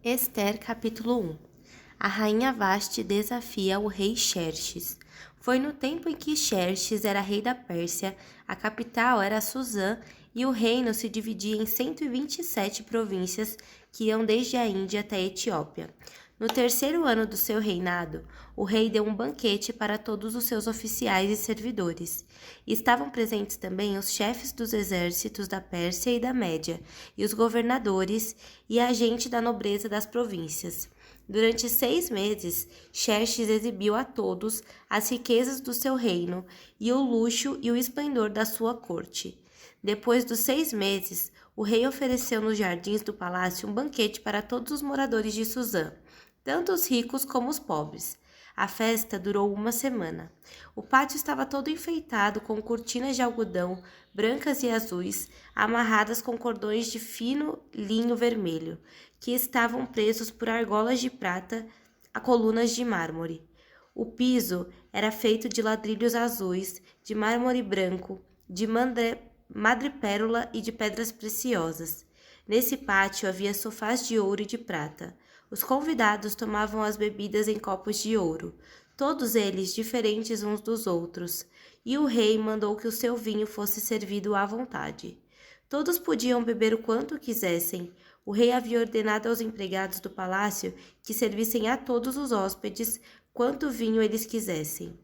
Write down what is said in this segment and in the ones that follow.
Ester, capítulo 1. A rainha Vasti desafia o rei Xerxes. Foi no tempo em que Xerxes era rei da Pérsia, a capital era Suzã e o reino se dividia em 127 províncias que iam desde a Índia até a Etiópia. No terceiro ano do seu reinado, o rei deu um banquete para todos os seus oficiais e servidores. Estavam presentes também os chefes dos exércitos da Pérsia e da Média, e os governadores e a gente da nobreza das províncias. Durante 6 meses, Xerxes exibiu a todos as riquezas do seu reino e o luxo e o esplendor da sua corte. Depois dos 6 meses, o rei ofereceu nos jardins do palácio um banquete para todos os moradores de Suzã, tanto os ricos como os pobres. A festa durou uma semana. O pátio estava todo enfeitado com cortinas de algodão, brancas e azuis, amarradas com cordões de fino linho vermelho, que estavam presos por argolas de prata a colunas de mármore. O piso era feito de ladrilhos azuis, de mármore branco, de madrepérola e de pedras preciosas. Nesse pátio havia sofás de ouro e de prata. Os convidados tomavam as bebidas em copos de ouro, todos eles diferentes uns dos outros, e o rei mandou que o seu vinho fosse servido à vontade. Todos podiam beber o quanto quisessem. O rei havia ordenado aos empregados do palácio que servissem a todos os hóspedes quanto vinho eles quisessem.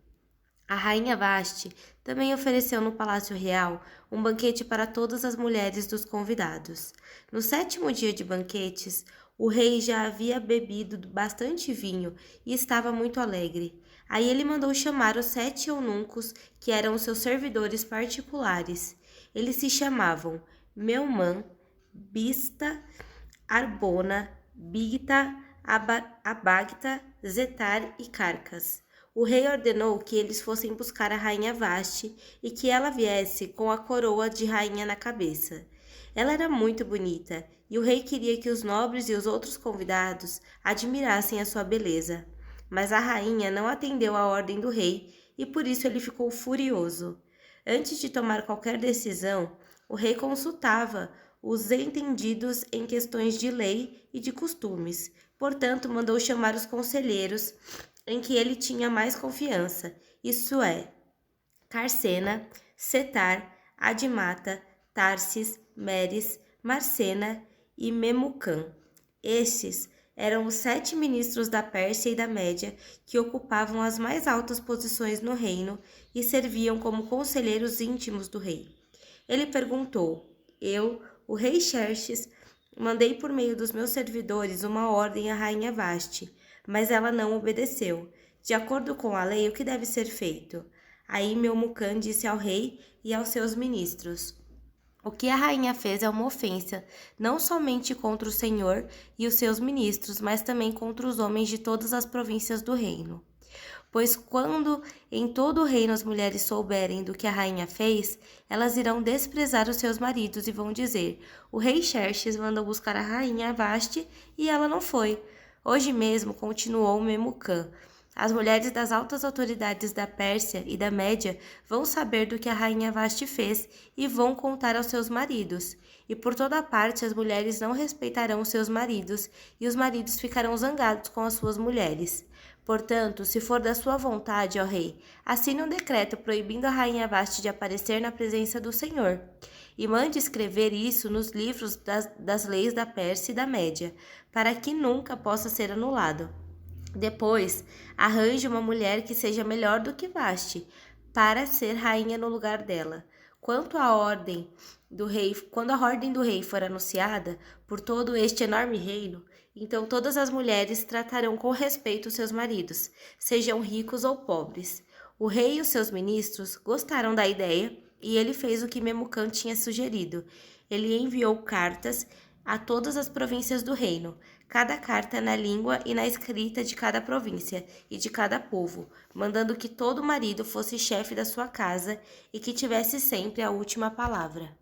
A rainha Vasti também ofereceu no Palácio Real um banquete para todas as mulheres dos convidados. No 7º dia de banquetes, o rei já havia bebido bastante vinho e estava muito alegre. Aí ele mandou chamar os 7 eunucos, que eram os seus servidores particulares. Eles se chamavam Meumã, Bista, Arbona, Bigta, Abagta, Zetar e Carcas. O rei ordenou que eles fossem buscar a rainha Vasti e que ela viesse com a coroa de rainha na cabeça. Ela era muito bonita e o rei queria que os nobres e os outros convidados admirassem a sua beleza. Mas a rainha não atendeu à ordem do rei e por isso ele ficou furioso. Antes de tomar qualquer decisão, o rei consultava os entendidos em questões de lei e de costumes. Portanto, mandou chamar os conselheiros em que ele tinha mais confiança, isto é, Carcena, Setar, Adimata, Tarsis, Meres, Marcena e Memucã. Estes eram os 7 ministros da Pérsia e da Média que ocupavam as mais altas posições no reino e serviam como conselheiros íntimos do rei. Ele perguntou: Eu, o rei Xerxes, mandei por meio dos meus servidores uma ordem à rainha Vasti, mas ela não obedeceu. De acordo com a lei, o que deve ser feito? Aí Memucã disse ao rei e aos seus ministros: O que a rainha fez é uma ofensa, não somente contra o Senhor e os seus ministros, mas também contra os homens de todas as províncias do reino. Pois quando em todo o reino as mulheres souberem do que a rainha fez, elas irão desprezar os seus maridos e vão dizer: O rei Xerxes mandou buscar a rainha Vasti e ela não foi. Hoje mesmo, continuou Memucã, as mulheres das altas autoridades da Pérsia e da Média vão saber do que a rainha Vasti fez e vão contar aos seus maridos. E por toda parte as mulheres não respeitarão seus maridos e os maridos ficarão zangados com as suas mulheres. Portanto, se for da sua vontade, ó rei, assine um decreto proibindo a rainha Vasti de aparecer na presença do Senhor. E mande escrever isso nos livros das leis da Pérsia e da Média, para que nunca possa ser anulado. Depois, arranje uma mulher que seja melhor do que Vasti, para ser rainha no lugar dela. Quando a ordem do rei for anunciada por todo este enorme reino, então todas as mulheres tratarão com respeito seus maridos, sejam ricos ou pobres. O rei e os seus ministros gostaram da ideia e ele fez o que Memucã tinha sugerido. Ele enviou cartas a todas as províncias do reino, cada carta na língua e na escrita de cada província e de cada povo, mandando que todo marido fosse chefe da sua casa e que tivesse sempre a última palavra.